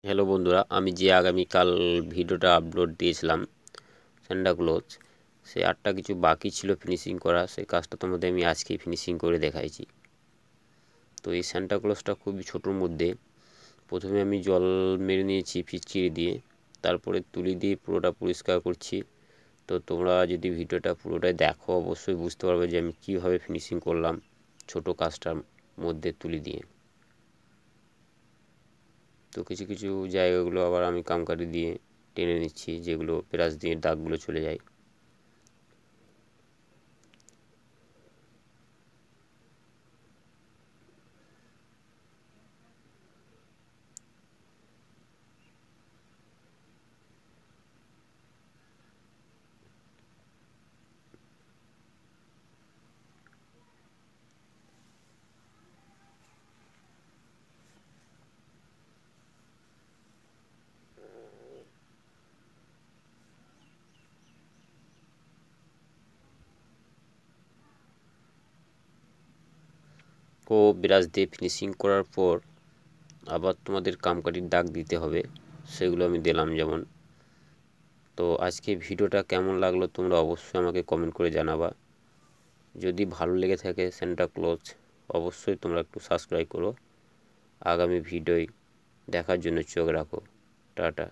Hello বন্ধুরা, আমি যে আগামীকাল ভিডিওটা আপলোড দিয়েছিলাম স্যান্টাক্লজ, সেই আরটা কিছু বাকি ছিল ফিনিশিং করা। সেই কাজটা তোমাদের আমি আজকেই ফিনিশিং করে দেখাইছি। তো এই স্যান্টাক্লজটা খুবই ছোটোর মধ্যে। প্রথমে আমি জল মেরে নিয়েছি ফিচকিরি দিয়ে, তারপরে তুলি দিয়ে পুরোটা পরিষ্কার করছি। তো তোমরা যদি ভিডিওটা পুরোটাই দেখো অবশ্যই বুঝতে পারবে যে আমি কীভাবে ফিনিশিং করলাম ছোটো কাজটার মধ্যে তুলি দিয়ে। তো কিছু কিছু জায়গাগুলো আবার আমি কামকারি দিয়ে টেনে নিচ্ছি, যেগুলো ব্রাশ দিয়ে দাগগুলো চলে যায়। ও ব্রাশ দিয়ে ফিনিশিং করার পর আবার তোমাদের কামকারির দাগ দিতে হবে, সেগুলো আমি দিলাম যেমন। তো আজকে ভিডিওটা কেমন লাগলো তোমরা অবশ্যই আমাকে কমেন্ট করে জানাবা। যদি ভালো লেগে থাকে স্যান্টাক্লজ, অবশ্যই তোমরা একটু সাবস্ক্রাইব করো। আগামী ভিডিও দেখার জন্য চোখ রাখো। টাটা।